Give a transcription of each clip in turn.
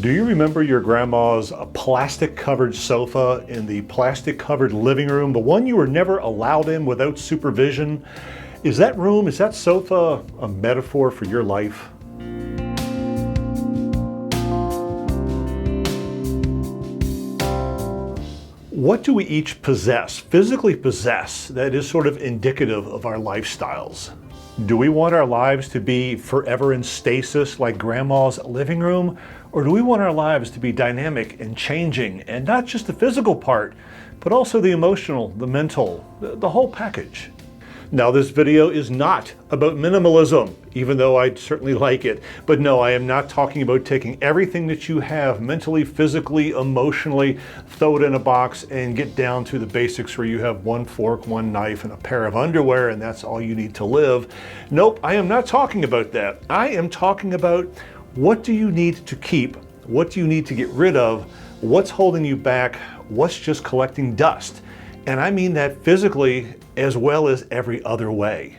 Do you remember your grandma's plastic-covered sofa in the plastic-covered living room, the one you were never allowed in without supervision? Is that sofa a metaphor for your life? What do we each possess, physically possess, that is sort of indicative of our lifestyles? Do we want our lives to be forever in stasis like grandma's living room? Or do we want our lives to be dynamic and changing, and not just the physical part, but also the emotional, the mental, the whole package? Now, this video is not about minimalism, even though I'd certainly like it. But no, I am not talking about taking everything that you have mentally, physically, emotionally, throw it in a box and get down to the basics where you have one fork, one knife, and a pair of underwear, and that's all you need to live. Nope, I am not talking about that. I am talking about what do you need to keep? What do you need to get rid of? What's holding you back? What's just collecting dust? And I mean that physically as well as every other way.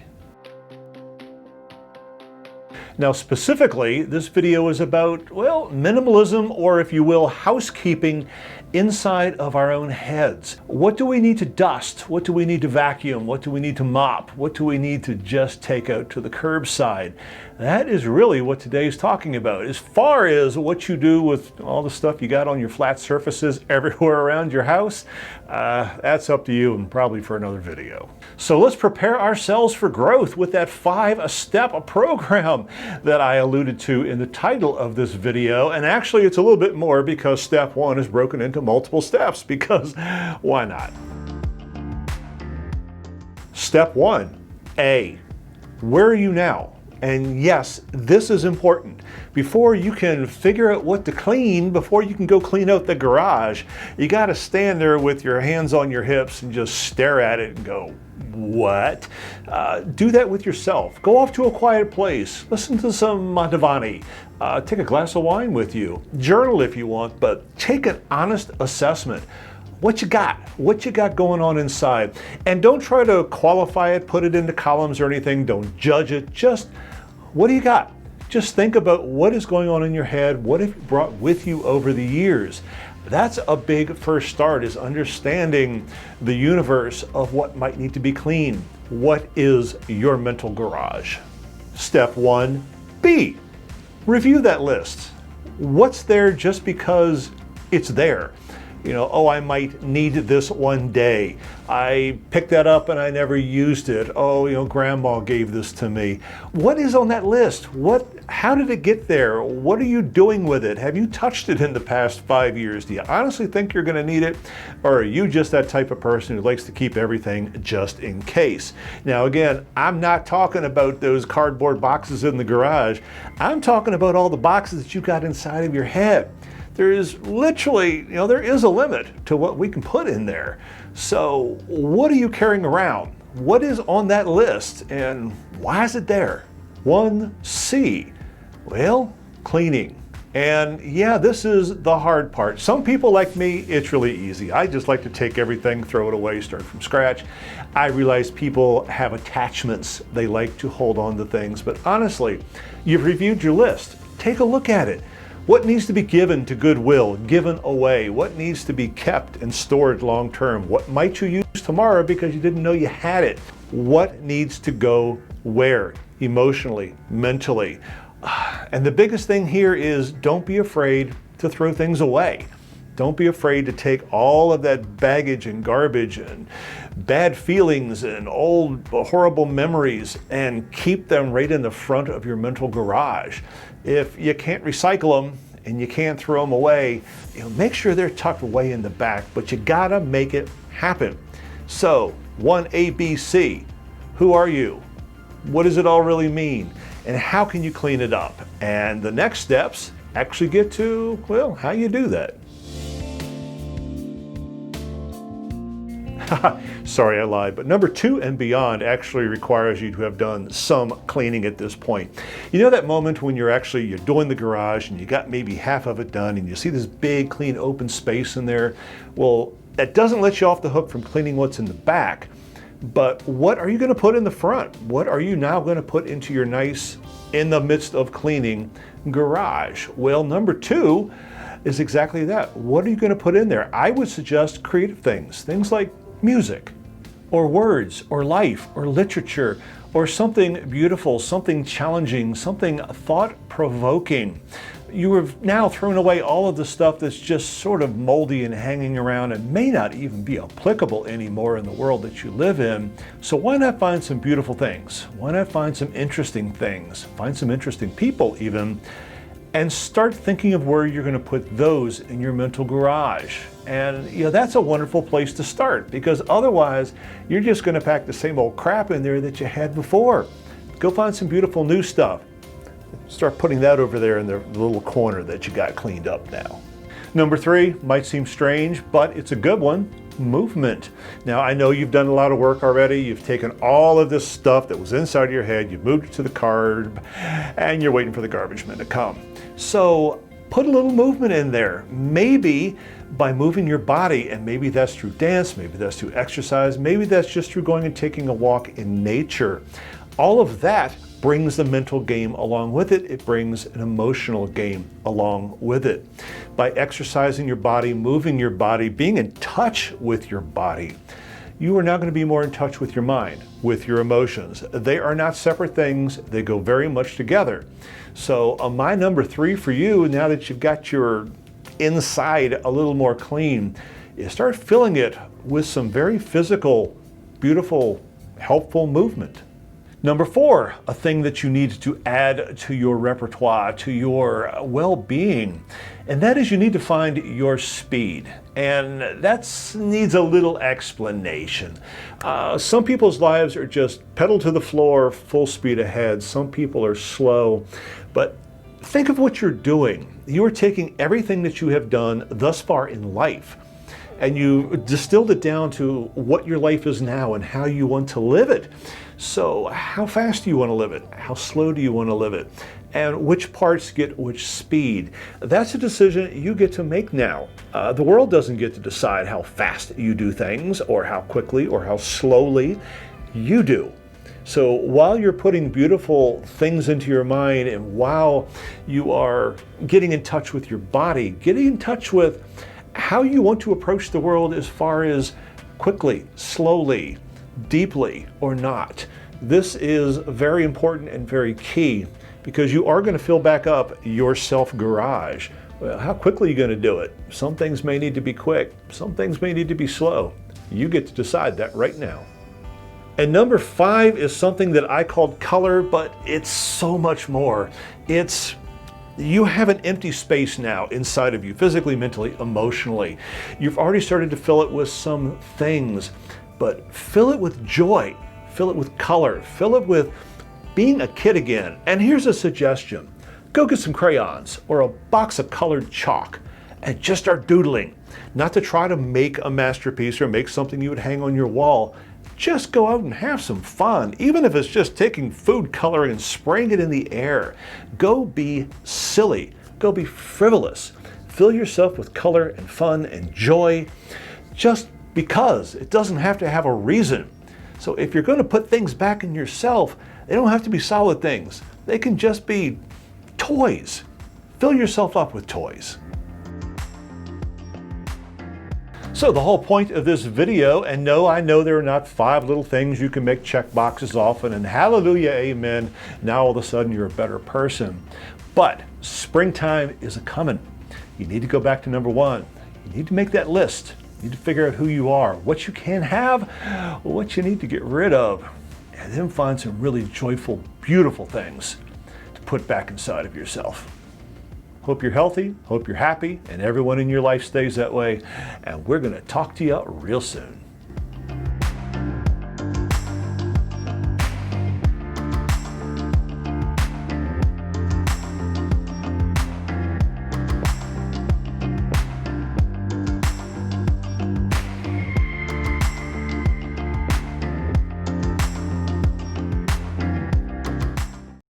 Now, specifically, this video is about, well, minimalism, or if you will, housekeeping inside of our own heads. What do we need to dust? What do we need to vacuum? What do we need to mop? What do we need to just take out to the curbside? That is really what today's talking about. As far as what you do with all the stuff you got on your flat surfaces everywhere around your house, that's up to you and probably for another video. So let's prepare ourselves for growth with that 5-step program that I alluded to in the title of this video. And actually it's a little bit more, because step 1 is broken into multiple steps, because why not? Step 1, A, where are you now? And yes, this is important. Before you can figure out what to clean, before you can go clean out the garage, you got to stand there with your hands on your hips and just stare at it and go, what? Do that with yourself. Go off to a quiet place. Listen to some Mantovani. Take a glass of wine with you. Journal if you want, but take an honest assessment. What you got going on inside. And don't try to qualify it, put it into columns or anything. Don't judge it. Just, what do you got? Just think about what is going on in your head. What have you brought with you over the years? That's a big first start, is understanding the universe of what might need to be cleaned. What is your mental garage? Step 1B, review that list. What's there just because it's there? You know, oh, I might need this one day. I picked that up and I never used it. Oh, you know, grandma gave this to me. What is on that list? How did it get there? What are you doing with it? Have you touched it in the past 5 years? Do you honestly think you're going to need it? Or are you just that type of person who likes to keep everything just in case? Now, again, I'm not talking about those cardboard boxes in the garage. I'm talking about all the boxes that you got inside of your head. There is literally, there is a limit to what we can put in there. So what are you carrying around? What is on that list and why is it there? 1C, well, cleaning. And yeah, this is the hard part. Some people like me, it's really easy. I just like to take everything, throw it away, start from scratch. I realize people have attachments. They like to hold on to things, but honestly, you've reviewed your list. Take a look at it. What needs to be given to Goodwill, given away? What needs to be kept and stored long term? What might you use tomorrow because you didn't know you had it? What needs to go where? Emotionally, mentally. And the biggest thing here is don't be afraid to throw things away. Don't be afraid to take all of that baggage and garbage and bad feelings and old horrible memories and keep them right in the front of your mental garage. If you can't recycle them and you can't throw them away, make sure they're tucked way in the back, but you gotta make it happen. So 1ABC, who are you? What does it all really mean? And how can you clean it up? And the next steps actually get to, well, how you do that. Sorry, I lied, but number 2 and beyond actually requires you to have done some cleaning at this point. You know that moment when you're doing the garage and you got maybe half of it done and you see this big, clean, open space in there? Well, that doesn't let you off the hook from cleaning what's in the back, But what are you going to put in the front? What are you now going to put into your nice, in the midst of cleaning, garage? Well, number 2 is exactly that. What are you going to put in there? I would suggest creative things like music, or words, or life, or literature, or something beautiful, something challenging, something thought-provoking. You have now thrown away all of the stuff that's just sort of moldy and hanging around and may not even be applicable anymore in the world that you live in. So why not find some beautiful things? Why not find some interesting things? Find some interesting people even, and start thinking of where you're going to put those in your mental garage. And that's a wonderful place to start, because otherwise you're just going to pack the same old crap in there that you had before. Go find some beautiful new stuff. Start putting that over there in the little corner that you got cleaned up now. Number 3 might seem strange, but it's a good one. Movement. Now, I know you've done a lot of work already. You've taken all of this stuff that was inside of your head, you've moved it to the car, and you're waiting for the garbage men to come. So put a little movement in there. Maybe by moving your body, and maybe that's through dance, maybe that's through exercise, maybe that's just through going and taking a walk in nature. All of that brings the mental game along with it. It brings an emotional game along with it. By exercising your body, moving your body, being in touch with your body, you are now going to be more in touch with your mind, with your emotions. They are not separate things. They go very much together. So my number 3 for you, now that you've got your inside a little more clean, is start filling it with some very physical, beautiful, helpful movement. Number 4, a thing that you need to add to your repertoire, to your well-being, and that is you need to find your speed. And that needs a little explanation. Some people's lives are just pedal to the floor, full speed ahead. Some people are slow. But think of what you're doing. You are taking everything that you have done thus far in life, and you distilled it down to what your life is now and how you want to live it. So how fast do you want to live it? How slow do you want to live it? And which parts get which speed? That's a decision you get to make now. The world doesn't get to decide how fast you do things, or how quickly, or how slowly. You do. So while you're putting beautiful things into your mind, and while you are getting in touch with your body, getting in touch with how you want to approach the world as far as quickly, slowly, deeply, or not. This is very important and very key, because you are going to fill back up your self garage. Well, how quickly are you going to do it? Some things may need to be quick. Some things may need to be slow. You get to decide that right now. And number 5 is something that I called color, but it's so much more. You have an empty space now inside of you, physically, mentally, emotionally. You've already started to fill it with some things, but fill it with joy, fill it with color, fill it with being a kid again. And here's a suggestion. Go get some crayons or a box of colored chalk and just start doodling. Not to try to make a masterpiece or make something you would hang on your wall. Just go out and have some fun, even if it's just taking food coloring and spraying it in the air. Go be silly, go be frivolous. Fill yourself with color and fun and joy, just because. It doesn't have to have a reason. So if you're going to put things back in yourself, they don't have to be solid things. They can just be toys. Fill yourself up with toys. So the whole point of this video, and no, I know there are not 5 little things you can make check boxes off and hallelujah, amen, now all of a sudden you're a better person. But springtime is a-coming. You need to go back to number 1. You need to make that list. You need to figure out who you are, what you can have, what you need to get rid of, and then find some really joyful, beautiful things to put back inside of yourself. Hope you're healthy, hope you're happy, and everyone in your life stays that way. And we're going to talk to you real soon.